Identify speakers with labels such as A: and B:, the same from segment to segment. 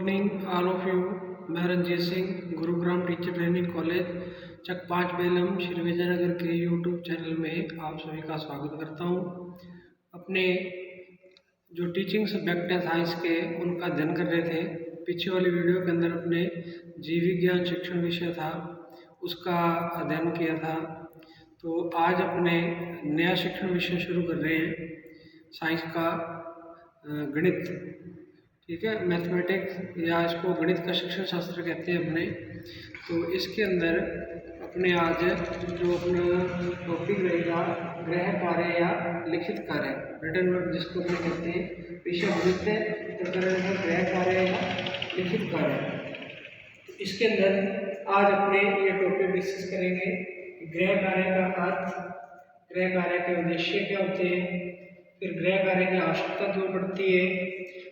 A: Morning all of you. मैं Ranjit Singh, Gurugram teacher training college Chak 5 बेलम श्री विजयनगर के यूट्यूब चैनल में आप सभी का स्वागत करता हूं। अपने जो टीचिंग सब्जेक्ट हैं साइंस के, उनका अध्ययन कर रहे थे। पीछे वाली वीडियो के अंदर अपने जीव विज्ञान शिक्षण विषय था, उसका अध्ययन किया था। तो आज अपने नया शिक्षण विषय शुरू कर रहे हैं, साइंस का गणित। ठीक है, मैथमेटिक्स या इसको गणित का शिक्षण शास्त्र कहते हैं अपने। तो इसके अंदर अपने आज जो अपना टॉपिक रहेगा गृह कार्य या लिखित कार्य, रिटन वर्क जिसको अपने कहते हैं। विषय गणित है, तो गृह कार्य या लिखित कार्य। इसके अंदर आज अपने ये टॉपिक डिस्कस करेंगे। गृह कार्य का अर्थ, गृह कार्य के उद्देश्य क्या होते हैं, फिर गृह कार्य की आवश्यकता क्यों पड़ती है,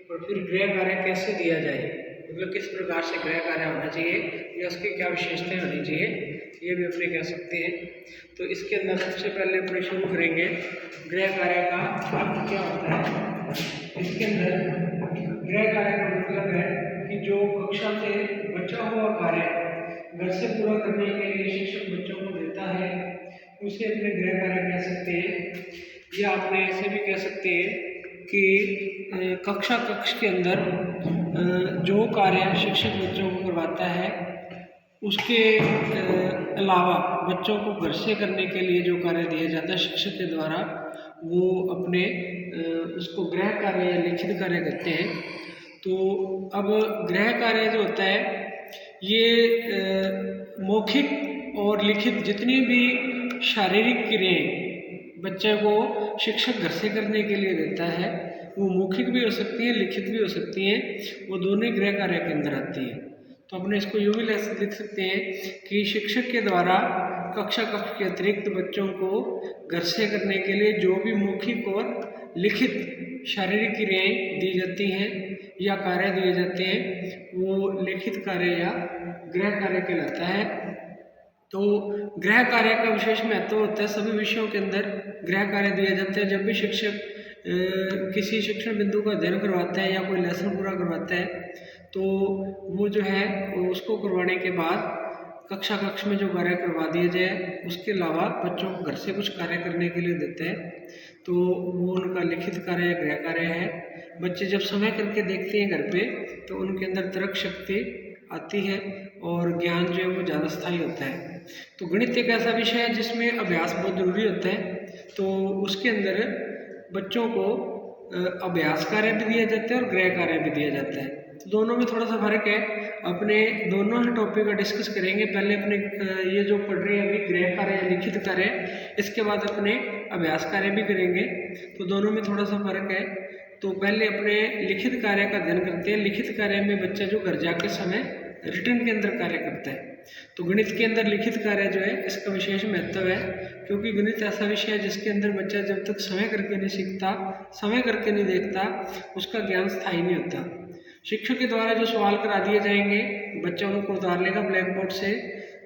A: और फिर गृह कार्य कैसे दिया जाए, मतलब किस प्रकार से गृह कार्य होना चाहिए या उसकी क्या विशेषताएं होनी चाहिए, ये भी अपने कह सकते हैं। तो इसके अंदर सबसे पहले अपने शुरू करेंगे गृह कार्य का अर्थ क्या होता है। इसके अंदर गृह कार्य का मतलब है कि जो कक्षा से बचा हुआ कार्य घर से पूरा करने के लिए शिक्षक बच्चों को देता है, उसे अपने गृह कार्य कह सकते हैं। या आपने ऐसे भी कह सकते हैं कि कक्षा कक्ष के अंदर जो कार्य शिक्षक बच्चों को करवाता है, उसके अलावा बच्चों को घर से करने के लिए जो कार्य दिया जाता है शिक्षक के द्वारा, वो अपने उसको गृह कार्य या लिखित कार्य कहते हैं। तो अब गृह कार्य जो होता है, ये मौखिक और लिखित जितनी भी शारीरिक क्रियाएं बच्चे को शिक्षक घर से करने के लिए देता है, वो मौखिक भी हो सकती है, लिखित भी हो सकती हैं, वो दोनों गृह कार्य के अंदर आती है। तो अपने इसको यूँ भी लिख सकते हैं कि शिक्षक के द्वारा कक्षा कक्ष के अतिरिक्त बच्चों को घर से करने के लिए जो भी मौखिक और लिखित शारीरिक क्रियाएं दी जाती हैं या कार्य दिए जाते हैं, वो लिखित कार्य या गृह कार्य कहलाता है। तो गृह कार्य का विशेष महत्व होता है। सभी विषयों के अंदर गृह कार्य दिए जाते हैं। जब भी शिक्षक किसी शिक्षण बिंदु का अध्ययन करवाता है या कोई लेसन पूरा करवाता है, तो वो जो है उसको करवाने के बाद कक्षा कक्ष में जो कार्य करवा दिया जाए, उसके अलावा बच्चों को घर से कुछ कार्य करने के लिए देते हैं, तो वो उनका लिखित कार्य या गृह कार्य है। बच्चे जब समय करके देखते हैं घर पे, तो उनके अंदर तर्क शक्ति आती है और ज्ञान जो है वो ज़्यादा स्थायी होता है। तो गणित एक ऐसा विषय है जिसमें अभ्यास बहुत जरूरी होता है। तो उसके अंदर बच्चों को अभ्यास कार्य भी दिया जाता है और गृह कार्य भी दिया जाता है। तो दोनों में थोड़ा सा फर्क है। अपने दोनों ही टॉपिक का डिस्कस करेंगे। पहले अपने ये जो पढ़ रहे हैं अभी गृह कार्य या लिखित कार्य, इसके बाद अपने अभ्यास कार्य भी करेंगे। तो दोनों में थोड़ा सा फर्क है। तो पहले अपने लिखित कार्य का अध्ययन करते हैं। लिखित कार्य में बच्चा जो घर जाके समय रिटर्न के अंदर कार्य करता है। तो गणित के अंदर लिखित कार्य जो है, इसका विशेष महत्व है, क्योंकि गणित ऐसा विषय है जिसके अंदर बच्चा जब तक समय करके नहीं सीखता, समय करके नहीं देखता, उसका ज्ञान स्थायी नहीं होता। शिक्षक के द्वारा जो सवाल करा दिए जाएंगे, बच्चा उनको उतार लेगा ब्लैक बोर्ड से,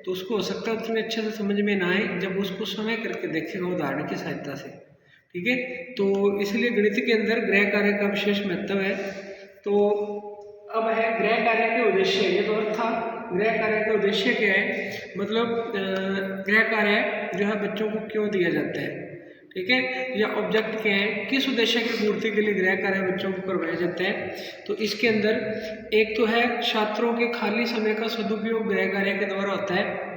A: तो उसको हो सकता है उतने अच्छे से समझ में ना आए जब उसको समय करके देखेगा उदाहरण की सहायता से। ठीक है, तो इसलिए गणित के अंदर गृह कार्य का विशेष महत्व है। तो अब है गृह कार्य के उद्देश्य। ये तो था गृह कार्य का उद्देश्य क्या है, मतलब गृह कार्य जो है बच्चों को क्यों दिया जाता है, ठीक है, या ऑब्जेक्ट क्या है, किस उद्देश्य की पूर्ति के लिए गृह कार्य बच्चों को करवाया जाता है। तो इसके अंदर एक तो है छात्रों के खाली समय का सदुपयोग गृह कार्य के द्वारा होता है।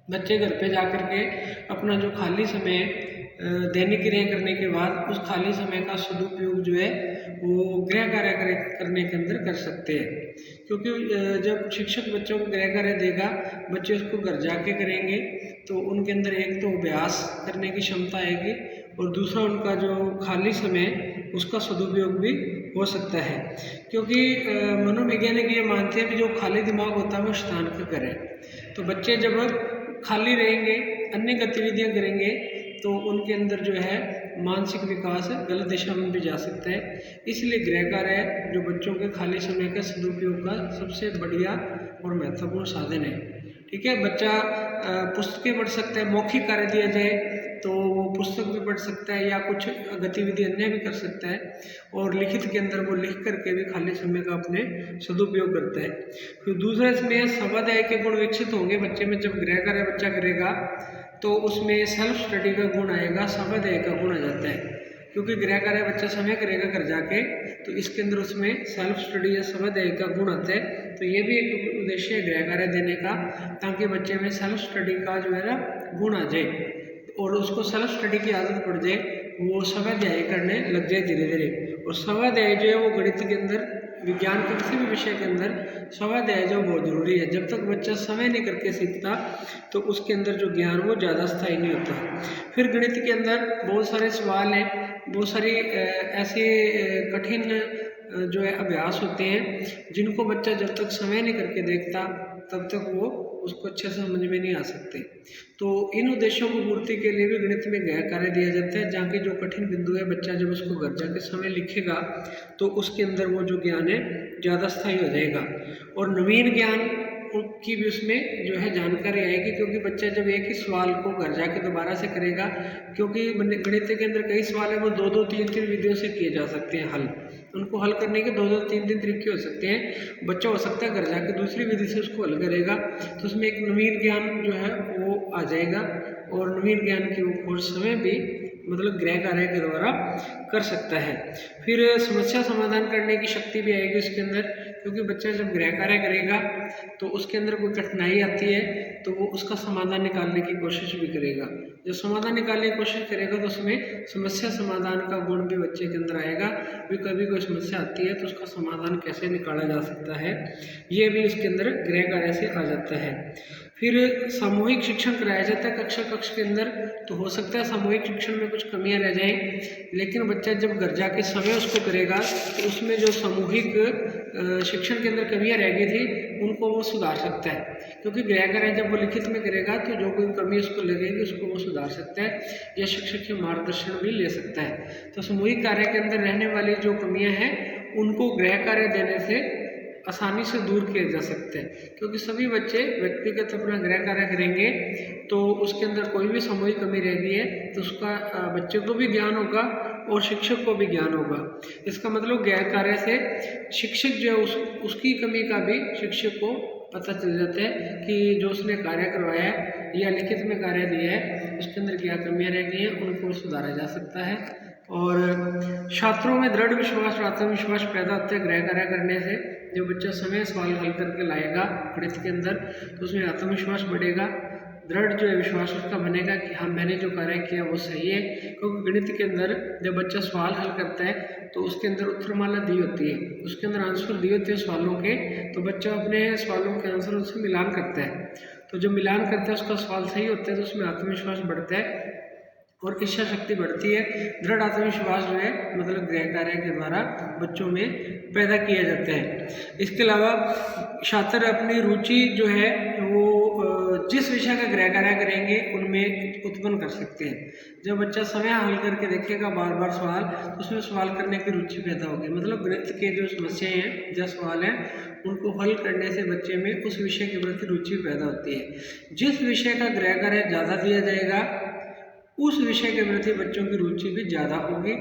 A: बच्चे घर पे जाकर के अपना जो खाली समय दैनिक क्रियाएं करने के बाद उस खाली समय का सदुपयोग जो है वो गृह कार्य करने के अंदर कर सकते हैं। क्योंकि जब शिक्षक बच्चों को गृह कार्य देगा, बच्चे उसको घर जाके करेंगे, तो उनके अंदर एक तो अभ्यास करने की क्षमता आएगी और दूसरा उनका जो खाली समय उसका सदुपयोग भी हो सकता है। क्योंकि मनोवैज्ञानिक ये मानते हैं कि जो खाली दिमाग होता है वो शैतान का घर है। तो बच्चे जब खाली रहेंगे, अन्य गतिविधियां करेंगे, तो उनके अंदर जो है मानसिक विकास गलत दिशा में भी जा सकता है। इसलिए गृह कार्य जो बच्चों के खाली समय के सदुपयोग का सबसे बढ़िया और महत्वपूर्ण साधन है। ठीक है, बच्चा पुस्तकें पढ़ सकता है, मौखिक कार्य दिया जाए तो वो पुस्तक भी पढ़ सकता है या कुछ गतिविधि अन्य भी कर सकता है, और लिखित के अंदर वो लिख करके भी खाली समय का अपने सदुपयोग करता है। फिर दूसरा इसमें स्वाध्याय के गुण विकसित होंगे बच्चे में। जब गृह कार्य बच्चा करेगा तो उसमें सेल्फ स्टडी का गुण आएगा, स्वाध्याय का गुण आ जाता है, क्योंकि गृह कार्य बच्चा समय करेगा घर जाके, तो इसके अंदर उसमें सेल्फ स्टडी या स्वाध्याय का गुण आता है। तो ये भी एक उद्देश्य है गृह कार्य देने का, ताकि बच्चे में सेल्फ स्टडी का जो है ना गुण आ जाए और उसको सेल्फ स्टडी की आदत पड़ जाए, वो स्वाध्याय करने लग जाए धीरे धीरे। और स्वाध्याय जो है वो गणित के अंदर, विज्ञान के किसी भी विषय के अंदर स्वाध्याय जो बहुत जरूरी है। जब तक बच्चा समय नहीं करके सीखता तो उसके अंदर जो ज्ञान वो ज़्यादा स्थायी नहीं होता। फिर गणित के अंदर बहुत सारे सवाल हैं, बहुत सारी ऐसे कठिन जो है अभ्यास होते हैं जिनको बच्चा जब तक समय नहीं करके देखता तब तक वो उसको अच्छे से समझ में नहीं आ सकते। तो इन उद्देश्यों को पूर्ति के लिए भी गणित में गृह कार्य दिया जाता है, जहाँ के जो कठिन बिंदु है बच्चा जब उसको घर जाके समय लिखेगा तो उसके अंदर वो जो ज्ञान है ज़्यादा स्थायी हो जाएगा। और नवीन ज्ञान की भी उसमें जो है जानकारी आएगी, क्योंकि बच्चा जब एक ही सवाल को घर जाके दोबारा से करेगा, क्योंकि गणित के अंदर कई सवाल है वो 2-2, 3-3 विधियों से किए जा सकते हैं हल। उनको हल करने के 2-2, 3-3 तरीके हो सकते हैं। बच्चा हो सकता है घर जाके दूसरी विधि से उसको हल करेगा, तो उसमें एक नवीन ज्ञान जो है वो आ जाएगा, और नवीन ज्ञान की वो खोज समय भी मतलब गृह कार्य के द्वारा कर सकता है। फिर समस्या समाधान करने की शक्ति भी आएगी उसके अंदर, क्योंकि बच्चा जब गृह कार्य करेगा तो उसके अंदर कोई कठिनाई आती है तो वो उसका समाधान निकालने की कोशिश भी करेगा। जब समाधान निकालने की कोशिश करेगा तो उसमें समस्या समाधान का गुण भी बच्चे के अंदर आएगा। भी कभी कोई समस्या आती है तो उसका समाधान कैसे निकाला जा सकता है, ये भी उसके अंदर गृह कार्य से आ जाता है। फिर सामूहिक शिक्षण कराया जाता है कक्ष के अंदर, तो हो सकता है सामूहिक शिक्षण में कुछ कमियां रह जाएं, लेकिन बच्चा जब घर जाके समय उसको करेगा तो उसमें जो सामूहिक शिक्षण के अंदर कमियां रह गई थी उनको वो सुधार सकता है, क्योंकि गृह कार्य जब वो लिखित में करेगा तो जो कोई कमी उसको लगेगी उसको वो सुधार सकता है या शिक्षक के मार्गदर्शन भी ले सकता है। तो सामूहिक कार्य के अंदर रहने वाली जो कमियाँ हैं उनको गृह कार्य देने से आसानी से दूर किया जा सकता है, क्योंकि सभी बच्चे व्यक्तिगत अपना गृह कार्य करेंगे तो उसके अंदर कोई भी सामूहिक कमी रह गई है तो उसका बच्चे को भी ज्ञान होगा और शिक्षक को भी ज्ञान होगा। इसका मतलब गृह कार्य से शिक्षक जो है उसकी कमी का भी शिक्षक को पता चल जाता है कि जो उसने कार्य करवाया है या लिखित में कार्य दिया है उसके अंदर क्या कमियाँ रह गई हैं उनको सुधारा जा सकता है। और छात्रों में दृढ़ विश्वास और आत्मविश्वास पैदा होता है गृह कार्य करने से। जब बच्चा समय सवाल हल करके लाएगा गणित के अंदर तो उसमें आत्मविश्वास बढ़ेगा, दृढ़ जो है विश्वास उसका बनेगा कि हाँ मैंने जो कार्य किया वो सही है। क्योंकि गणित के अंदर जब बच्चा सवाल हल करता है तो उसके अंदर उत्तरमाला दी होती है, उसके अंदर आंसर दिए होते हैं सवालों के, तो बच्चा अपने सवालों के आंसर उससे मिलान करता है। तो जब मिलान करता है उसका सवाल सही होता है तो उसमें आत्मविश्वास बढ़ता है और इच्छा शक्ति बढ़ती है। दृढ़ आत्मविश्वास जो है मतलब गृह कार्य के द्वारा बच्चों में पैदा किया जाता है। इसके अलावा छात्र अपनी रुचि जो है वो जिस विषय का गृह कार्य करेंगे उनमें उत्पन्न कर सकते हैं। जब बच्चा समय हल करके देखेगा बार बार सवाल तो उसमें सवाल करने की रुचि पैदा होगी। मतलब गणित के जो समस्याएं हैं जो सवाल हैं उनको हल करने से बच्चे में उस विषय के प्रति रुचि पैदा होती है। जिस विषय का गृह कार्य ज़्यादा दिया जाएगा उस विषय के प्रति बच्चों की रुचि भी ज़्यादा होगी,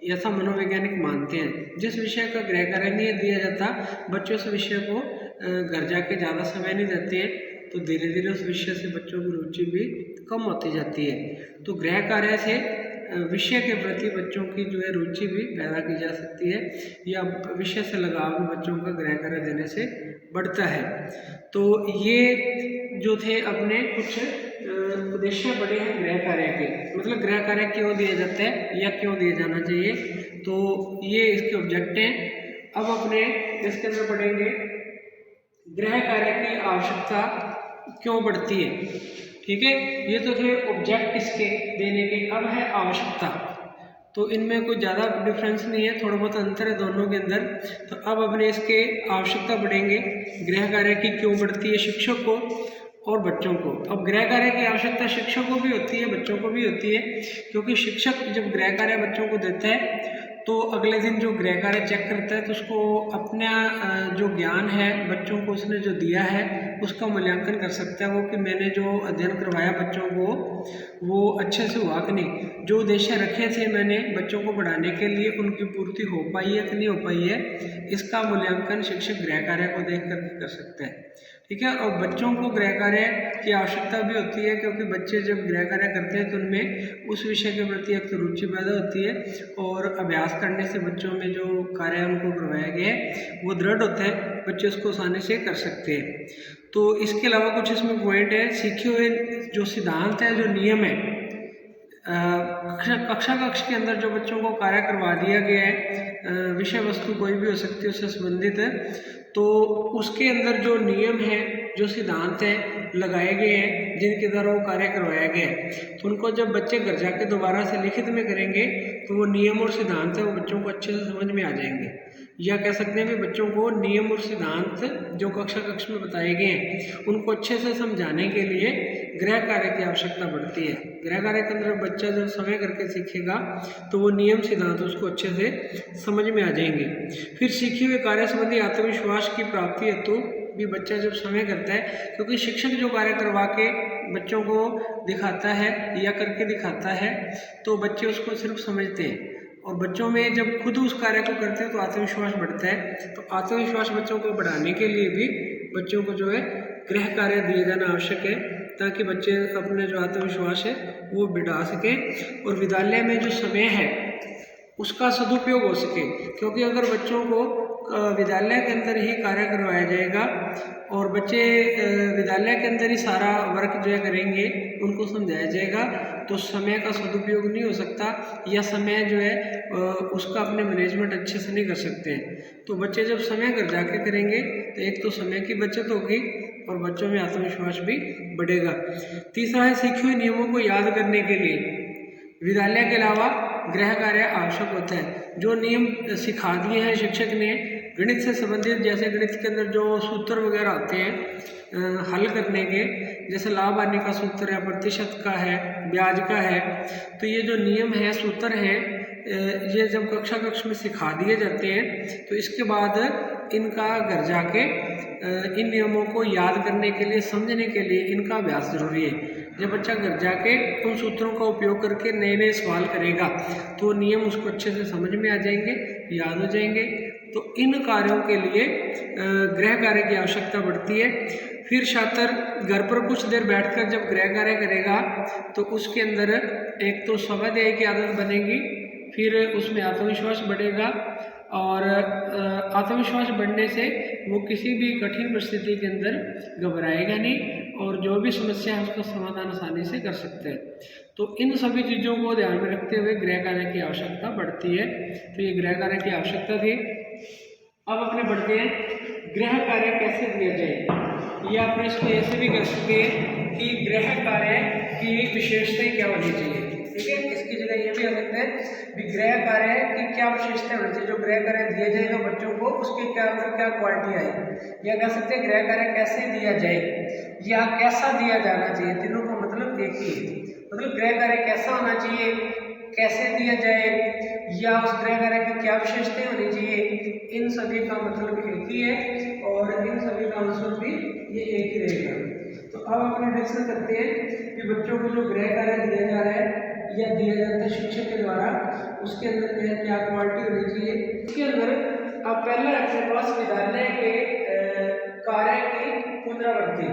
A: ऐसा मनोवैज्ञानिक मानते हैं। जिस विषय का गृह कार्य नहीं दिया जाता बच्चों उस विषय को घर जाके ज़्यादा समय नहीं देते हैं तो धीरे धीरे उस विषय से बच्चों की रुचि भी कम होती जाती है। तो गृह कार्य से विषय के प्रति बच्चों की जो है रुचि भी पैदा की जा सकती है या विषय से लगाव भी बच्चों का गृह कार्य देने से बढ़ता है। तो ये जो थे अपने कुछ उद्देश्य बड़े हैं गृह कार्य के, मतलब गृह कार्य क्यों दिया जाता है या क्यों दिया जाना चाहिए, तो ये इसके ऑब्जेक्ट हैं। अब अपने इसके अंदर पढ़ेंगे गृह कार्य की आवश्यकता क्यों बढ़ती है। ठीक है, ये तो थे ऑब्जेक्ट इसके देने के। अब है आवश्यकता, तो इनमें कोई ज़्यादा डिफरेंस नहीं है, थोड़ा बहुत अंतर है दोनों के अंदर। तो अब अपने इसके आवश्यकता बढ़ेंगे गृह कार्य की क्यों बढ़ती है शिक्षक को और बच्चों को। अब गृह कार्य की आवश्यकता शिक्षक को भी होती है बच्चों को भी होती है, क्योंकि शिक्षक जब गृह कार्य बच्चों को देता है तो अगले दिन जो गृह कार्य चेक करता है तो उसको अपना जो ज्ञान है बच्चों को उसने जो दिया है उसका मूल्यांकन कर सकता है वो कि मैंने जो अध्ययन करवाया बच्चों को वो अच्छे से हुआ कि नहीं, जो उद्देश्य रखे थे मैंने बच्चों को पढ़ाने के लिए उनकी पूर्ति हो पाई है कि नहीं हो पाई है, इसका मूल्यांकन शिक्षक गृह कार्य को देख कर कर सकते हैं। ठीक है। और बच्चों को गृह कार्य की आवश्यकता भी होती है, क्योंकि बच्चे जब गृह कार्य करते हैं तो उनमें उस विषय के प्रति एक तो रुचि पैदा होती है और अभ्यास करने से बच्चों में जो कार्य उनको करवाया गया है वो दृढ़ होता है, बच्चे उसको आसानी से कर सकते हैं। तो इसके अलावा कुछ इसमें पॉइंट है, सीखे हुए जो सिद्धांत है, जो नियम है, कक्ष के अंदर जो बच्चों को कार्य करवा दिया गया है, विषय वस्तु कोई भी हो सकती है उससे संबंधित है, तो उसके अंदर जो नियम है, जो सिद्धांत है लगाए गए हैं जिनके द्वारा वो कार्य करवाया गया है, तो उनको जब बच्चे घर जाके दोबारा से लिखित में करेंगे तो वो नियम और सिद्धांत है वो बच्चों को अच्छे से समझ में आ जाएंगे। या कह सकते हैं कि बच्चों को नियम और सिद्धांत जो कक्ष में बताए गए हैं उनको अच्छे से समझाने के लिए गृह कार्य की आवश्यकता पड़ती है। गृह कार्य के अंदर बच्चा जब समय करके सीखेगा तो वो नियम सिद्धांत उसको अच्छे से समझ में आ जाएंगे। फिर सीखे हुए कार्य संबंधी आत्मविश्वास की प्राप्ति हेतु भी बच्चा जब समय करता है, क्योंकि शिक्षक जो कार्य करवा के बच्चों को दिखाता है या करके दिखाता है तो बच्चे उसको सिर्फ समझते हैं, और बच्चों में जब खुद उस कार्य को करते हैं तो आत्मविश्वास बढ़ता है। तो आत्मविश्वास बच्चों को बढ़ाने के लिए भी बच्चों को जो है गृह कार्य दिए जाना आवश्यक है, ताकि बच्चे अपने जो आत्मविश्वास है वो बढ़ा सकें और विद्यालय में जो समय है उसका सदुपयोग हो सके। क्योंकि अगर बच्चों को विद्यालय के अंदर ही कार्य करवाया जाएगा और बच्चे विद्यालय के अंदर ही सारा वर्क जो है करेंगे, उनको समझाया जाएगा, तो समय का सदुपयोग नहीं हो सकता, या समय जो है उसका अपने मैनेजमेंट अच्छे से नहीं कर सकते हैं। तो बच्चे जब समय घर जाके करेंगे तो एक तो समय की बचत होगी और बच्चों में आत्मविश्वास भी बढ़ेगा। तीसरा है, सीखे हुए नियमों को याद करने के लिए विद्यालय के अलावा गृह कार्य आवश्यक होता है। जो नियम सिखा दिए हैं शिक्षक ने गणित से संबंधित, जैसे गणित के अंदर जो सूत्र वगैरह होते हैं हल करने के, जैसे लाभ हानि का सूत्र है, प्रतिशत का है, ब्याज का है, तो ये जो नियम है, सूत्र हैं, ये जब कक्ष में सिखा दिए जाते हैं तो इसके बाद इनका घर जाके इन नियमों को याद करने के लिए, समझने के लिए इनका अभ्यास जरूरी है। जब बच्चा घर जाके उन सूत्रों का उपयोग करके नए नए सवाल करेगा तो नियम उसको अच्छे से समझ में आ जाएंगे, याद हो जाएंगे। तो इन कार्यों के लिए गृह कार्य की आवश्यकता पड़ती है। फिर छात्र घर पर कुछ देर बैठकर जब गृह कार्य करेगा तो उसके अंदर एक तो स्वाध्याय की आदत बनेगी, फिर उसमें आत्मविश्वास बढ़ेगा, और आत्मविश्वास बढ़ने से वो किसी भी कठिन परिस्थिति के अंदर घबराएगा नहीं और जो भी समस्या है उसका समाधान आसानी से कर सकते हैं। तो इन सभी चीज़ों को ध्यान में रखते हुए गृह कार्य की आवश्यकता बढ़ती है। तो ये गृह कार्य की आवश्यकता थी। अब अपने बढ़ते हैं गृह कार्य कैसे दिया जाए, या अपने इसको ऐसे भी कर सकते हैं कि गृह कार्य की विशेषताएं क्या होनी चाहिए। ठीक है, इसकी जगह ये भी हो सकता है कि गृह कार्य की क्या विशेषताएं होनी चाहिए, जो गृह कार्य दिया जाएगा बच्चों को उसकी क्या क्वालिटी आई, या कह सकते हैं गृह कार्य कैसे दिया जाए या कैसा दिया जाना चाहिए। तीनों का मतलब एक ही है, मतलब गृह कार्य कैसा होना चाहिए, कैसे दिया जाए, या उस गृह कार्य की क्या विशेषताएं होनी चाहिए, इन सभी का मतलब एक ही है और इन सभी का आंसर भी ये एक ही रहेगा। तो अब अपने डिस्कस करते हैं कि बच्चों को जो गृह कार्य दिया जा रहा है या दिया जाता है शिक्षक के द्वारा, उसके अंदर जो है क्या क्वालिटी होनी चाहिए। इसके अंदर अब पहला आपके पास विद्यालय के कार्य की पुनरावृत्ति।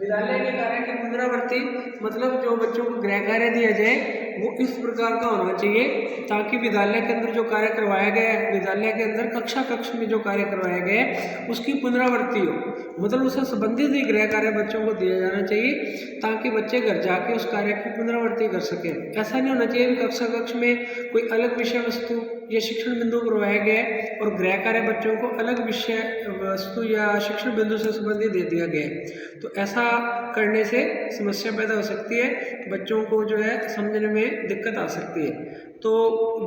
A: विद्यालय के कार्य की पुनरावृत्ति मतलब जो बच्चों को गृह कार्य दिया जाए वो इस प्रकार का होना चाहिए ताकि विद्यालय के अंदर जो कार्य करवाया गया है, विद्यालय के अंदर कक्ष में जो कार्य करवाया गया है उसकी पुनरावृत्ति हो, मतलब उससे संबंधित ही गृह कार्य बच्चों को दिया जाना चाहिए ताकि बच्चे घर जाके उस कार्य की पुनरावृत्ति कर सकें। ऐसा नहीं होना चाहिए कि कक्ष में कोई अलग विषय वस्तु या शिक्षण बिंदु करवाया गया है और गृह कार्य बच्चों को अलग विषय वस्तु या शिक्षण बिंदु से संबंधित दे दिया गया है। तो ऐसा करने से समस्या पैदा हो सकती है, बच्चों को जो है समझने में दिक्कत आ सकती है। तो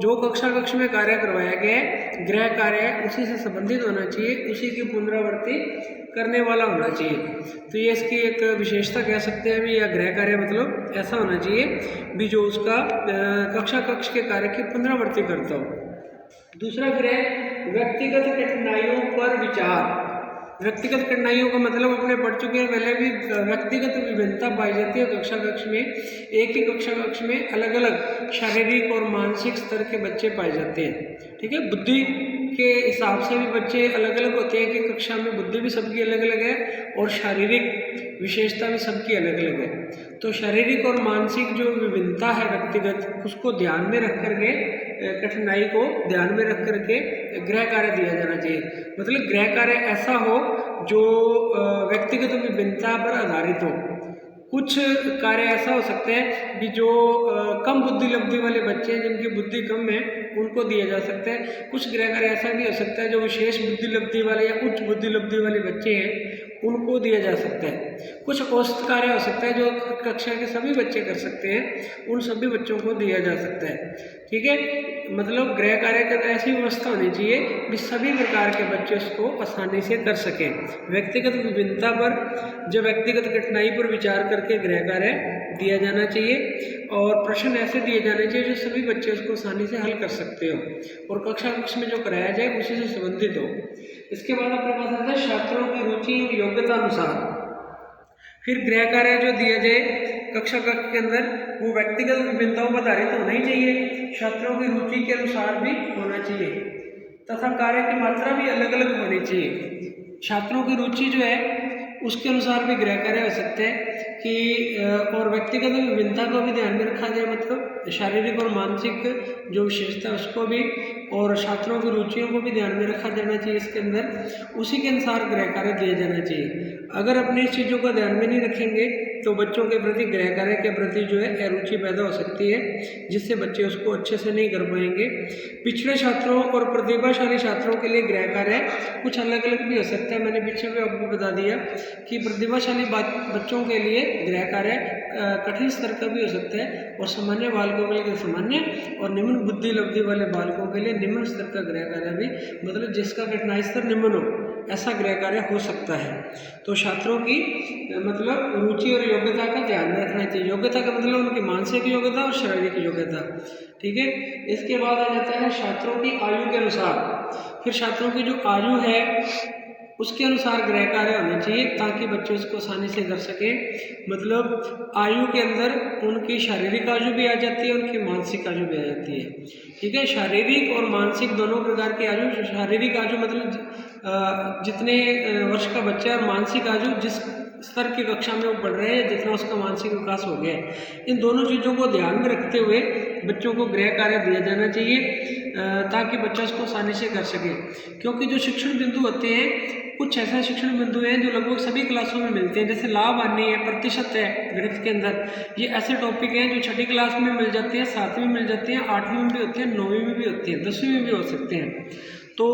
A: जो कक्ष में कार्य करवाया गया है गृह कार्य उसी से संबंधित होना चाहिए, उसी की पुनरावृत्ति करने वाला होना चाहिए। तो ये इसकी एक विशेषता कह सकते हैं भी, या गृह कार्य मतलब ऐसा होना चाहिए भी जो उसका कक्ष के कार्य की पुनरावृत्ति करता हो। दूसरा गृह व्यक्तिगत कठिनाइयों पर विचार। व्यक्तिगत कठिनाइयों का मतलब अपने पढ़ चुके हैं पहले भी, व्यक्तिगत विभिन्नता पाई जाती है कक्षा कक्ष में। एक ही कक्षा कक्ष में अलग अलग शारीरिक और मानसिक स्तर के बच्चे पाए जाते हैं। ठीक है, बुद्धि के हिसाब से भी बच्चे अलग अलग होते हैं कि कक्षा में बुद्धि भी सबकी अलग अलग है और शारीरिक विशेषता भी सबकी अलग अलग है। तो शारीरिक और मानसिक जो विभिन्नता है व्यक्तिगत, उसको ध्यान में रख करके, कठिनाई को ध्यान में रख करके गृह कार्य दिया जाना चाहिए। मतलब गृह कार्य ऐसा हो जो व्यक्तिगत विभिन्नता पर आधारित हो। कुछ कार्य ऐसा हो सकते हैं कि जो कम बुद्धि लब्धि वाले बच्चे हैं, जिनकी बुद्धि कम है, उनको दिया जा सकता है। कुछ गृह कार्य ऐसा भी हो सकता है जो विशेष बुद्धि लब्धि वाले या उच्च बुद्धि लब्धि वाले बच्चे हैं, उनको दिया जा सकता है। कुछ औसत कार्य हो सकता है जो कक्षा के सभी बच्चे कर सकते हैं, उन सभी बच्चों को दिया जा सकता है। ठीक है, मतलब गृह कार्य के अंदर ऐसी व्यवस्था होनी चाहिए कि सभी प्रकार के बच्चे उसको आसानी से कर सकें। व्यक्तिगत विभिन्नता पर, जो व्यक्तिगत कठिनाई पर विचार करके गृह कार्य दिया जाना चाहिए और प्रश्न ऐसे दिए जाने चाहिए जो सभी बच्चे उसको आसानी से हल कर सकते हो और कक्षा कक्ष में जो कराया जाए उसी से संबंधित हो। इसके बाद अपने पास आता है छात्रों की रुचि और योग्यता अनुसार। फिर गृह कार्य जो दिया जाए कक्षा कक्ष के अंदर, वो व्यक्तिगत विभिन्नताओं पर आधारित होना ही चाहिए, छात्रों की रुचि के अनुसार भी होना चाहिए तथा कार्य की मात्रा भी अलग अलग होनी चाहिए। छात्रों की रुचि जो है उसके अनुसार भी गृह कार्य हो सकते हैं कि और व्यक्तिगत विभिन्नता को भी ध्यान में रखा जाए, मतलब शारीरिक और मानसिक जो विशेषता है उसको भी, और छात्रों की रुचियों को भी ध्यान में रखा जाना चाहिए इसके अंदर। उसी के अनुसार गृह कार्य दिया जाना चाहिए। अगर अपनी इस चीज़ों को ध्यान में नहीं रखेंगे तो बच्चों के प्रति, गृह कार्य के प्रति जो है अरुचि पैदा हो सकती है, जिससे बच्चे उसको अच्छे से नहीं कर पाएंगे। पिछड़े छात्रों और प्रतिभाशाली छात्रों के लिए गृह कार्य कुछ अलग अलग भी हो सकता है। मैंने पीछे भी आपको बता दिया कि प्रतिभाशाली बच्चों के लिए गृह कार्य कठिन स्तर का भी हो सकता है और सामान्य बालकों के लिए सामान्य, और निम्न बुद्धि लब्धि वाले बालकों के लिए निम्न स्तर का गृह कार्य भी, मतलब जिसका कठिनाई स्तर निम्न हो, ऐसा गृह कार्य हो सकता है। तो छात्रों की मतलब रुचि और योग्यता का ध्यान में रखना चाहिए। योग्यता का मतलब उनकी मानसिक योग्यता और शारीरिक योग्यता। ठीक है, इसके बाद आ जाता है छात्रों की आयु के अनुसार। फिर छात्रों की जो आयु है उसके अनुसार गृह कार्य होने चाहिए ताकि बच्चे उसको आसानी से कर सकें। मतलब आयु के अंदर उनकी शारीरिक आयु भी आ जाती है, उनकी मानसिक आयु भी आ जाती है। ठीक है, शारीरिक और मानसिक दोनों प्रकार की आयु। शारीरिक आयु मतलब जितने वर्ष का बच्चा है, और मानसिक आयु जिस स्तर की कक्षा में वो पढ़ रहे हैं, जितना उसका मानसिक विकास हो गया है। इन दोनों चीज़ों को ध्यान में रखते हुए बच्चों को गृह कार्य दिया जाना चाहिए ताकि बच्चा उसको आसानी से कर सके। क्योंकि जो शिक्षण बिंदु होते हैं, कुछ ऐसे शिक्षण बिंदु हैं जो लगभग सभी क्लासों में मिलते हैं, जैसे लाभ हानि है, प्रतिशत है गणित के अंदर। ये ऐसे टॉपिक हैं जो छठी क्लास में मिल जाते हैं, 7वीं में मिल जाते हैं, 8वीं में भी होते हैं, 9वीं में भी होते हैं, 10वीं में भी हो सकते हैं। तो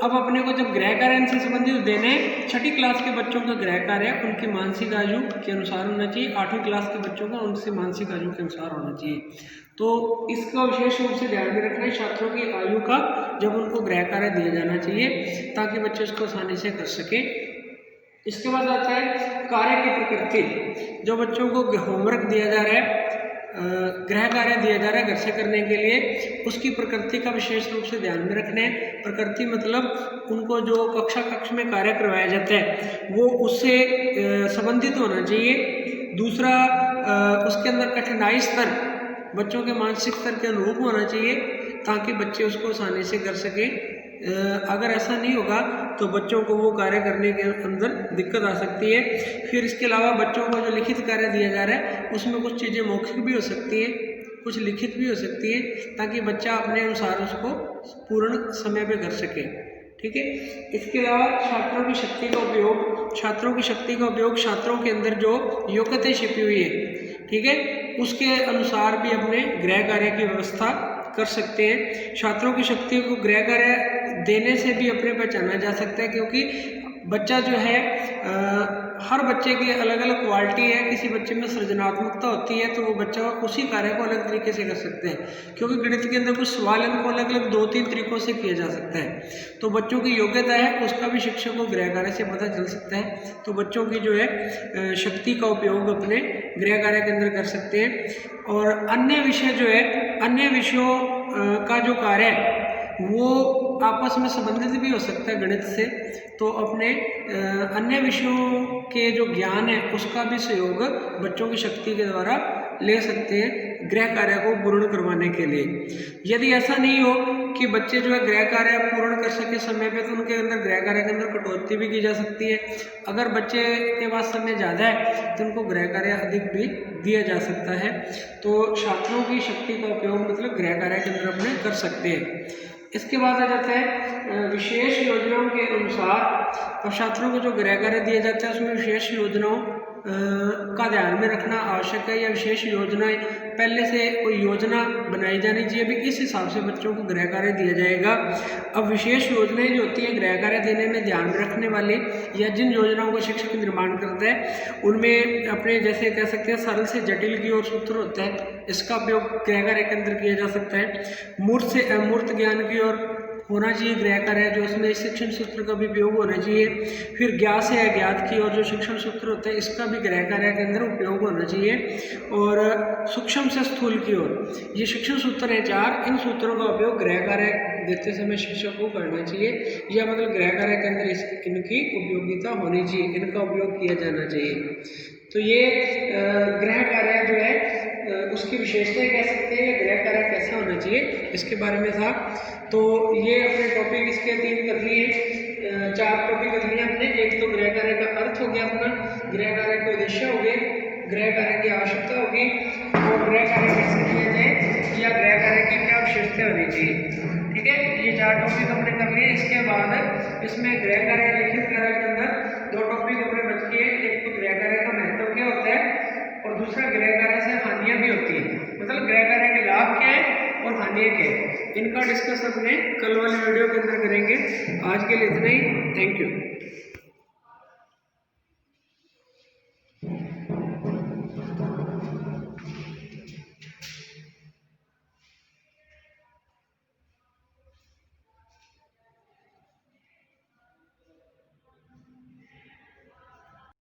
A: अब अपने को जब गृह कार्य इनसे संबंधित देने, छठी क्लास के बच्चों का गृह कार्य उनकी मानसिक आयु के अनुसार होना चाहिए, 8वीं क्लास के बच्चों का उनसे मानसिक आयु के अनुसार होना चाहिए। तो इसका विशेष रूप से ध्यान में रखना है छात्रों की आयु का, जब उनको गृह कार्य दिया जाना चाहिए ताकि बच्चे उसको आसानी से कर सके। इसके बाद आता है कार्य की प्रकृति। जो बच्चों को होमवर्क दिया जा रहा है, गृह कार्य दिया जा रहा है घर से करने के लिए, उसकी प्रकृति का विशेष रूप से ध्यान में रखना है। प्रकृति मतलब उनको जो कक्षा कक्ष में कार्य करवाया जाता है वो उससे संबंधित होना चाहिए। दूसरा, उसके अंदर कठिनाई स्तर बच्चों के मानसिक स्तर के अनुरूप होना चाहिए ताकि बच्चे उसको आसानी से कर सकें। अगर ऐसा नहीं होगा तो बच्चों को वो कार्य करने के अंदर दिक्कत आ सकती है। फिर इसके अलावा बच्चों को जो लिखित कार्य दिया जा रहा है उसमें कुछ चीज़ें मौखिक भी हो सकती हैं, कुछ लिखित भी हो सकती है, ताकि बच्चा अपने अनुसार उसको पूर्ण समय पे कर सके। ठीक है, इसके अलावा छात्रों की शक्ति का उपयोग। छात्रों की शक्ति का उपयोग छात्रों के अंदर जो योग्यताएं छिपी हुई है, ठीक है, उसके अनुसार भी अपने गृह कार्य की व्यवस्था कर सकते हैं। छात्रों की शक्ति को गृह कार्य देने से भी अपने पहचाना जा सकता है, क्योंकि बच्चा जो है हर बच्चे की अलग अलग क्वालिटी है। किसी बच्चे में सृजनात्मकता होती है तो वो बच्चा उसी कार्य को अलग तरीके से कर सकते हैं, क्योंकि गणित के अंदर कुछ सवाल इनको अलग अलग 2-3 तरीकों से किया जा सकता है। तो बच्चों की योग्यता है उसका भी शिक्षक को गृह कार्य से पता चल सकता है। तो बच्चों की जो है शक्ति का उपयोग अपने गृह कार्य के अंदर कर सकते हैं। और अन्य विषय जो है, अन्य विषयों का जो कार्य है वो आपस में संबंधित भी हो सकता है गणित से, तो अपने अन्य विषयों के जो ज्ञान है उसका भी सहयोग बच्चों की शक्ति के द्वारा ले सकते हैं गृह कार्य को पूर्ण करवाने के लिए। यदि ऐसा नहीं हो कि बच्चे जो है गृह कार्य पूर्ण कर सके समय पे, तो उनके अंदर गृह कार्य के अंदर कटौती भी की जा सकती है। अगर बच्चे के पास समय ज़्यादा है तो उनको गृह कार्य अधिक भी दिया जा सकता है। तो छात्रों की शक्ति का उपयोग मतलब गृह कार्य के अंदर अपने कर सकते हैं। इसके बाद आ जाता है विशेष योजनाओं के अनुसार। अब छात्रों को जो गृह कार्य दिया जाता है उसमें विशेष योजनाओं का ध्यान में रखना आवश्यक है, या विशेष योजनाएं पहले से कोई योजना बनाई जानी चाहिए, भी इस हिसाब से बच्चों को गृह कार्य दिया जाएगा। अब विशेष योजनाएं जो होती हैं गृह कार्य देने में ध्यान में रखने वाले, या जिन योजनाओं को शिक्षक निर्माण करता है उनमें अपने जैसे कह सकते हैं सरल से जटिल की ओर सूत्र होता है, इसका उपयोग गृह कार्य के अंदर किया जा सकता है। मूर्त से अमूर्त ज्ञान की ओर होना चाहिए गृह कार्य, जो उसमें शिक्षण सूत्र का भी उपयोग होना चाहिए। फिर ज्ञात से अज्ञात की और जो शिक्षण सूत्र होते हैं इसका भी गृह कार्य के अंदर उपयोग होना चाहिए। और सूक्ष्म से स्थूल की ओर ये शिक्षण सूत्र हैं 4, इन सूत्रों का उपयोग गृह कार्य देते समय शिक्षक को करना चाहिए, या मतलब गृह कार्य के अंदर इनकी उपयोगिता होनी चाहिए, इनका उपयोग किया जाना चाहिए। तो ये गृह कार्य जो है उसकी विशेषताएं कह सकते हैं, गृह कार्य कैसा होना चाहिए इसके बारे में था। तो ये अपने टॉपिक इसके 3 कर लिए, 4 टॉपिक कर लिए हमने। एक तो गृह कार्य का अर्थ हो गया अपना, गृह कार्य के उद्देश्य हो गए, गृह कार्य की आवश्यकता होगी, और गृह कार्य कैसे किया जाए या गृह कार्य की क्या विशेषता होनी चाहिए। ठीक है, ये 4 टॉपिक हमने कर लिए। इसके बाद इसमें गृह कार्य लिखित कार्य के अंदर 2 टॉपिक अपने बच गए। एक तो गृह कार्य का महत्व क्या होता है, और दूसरा गृह कार्य से हानियां भी होती है, मतलब गृह कार्य के लाभ क्या है और हानियां क्या है, इनका डिस्कस अपने कल वाले वीडियो के अंदर करेंगे। आज के लिए इतना ही, थैंक यू।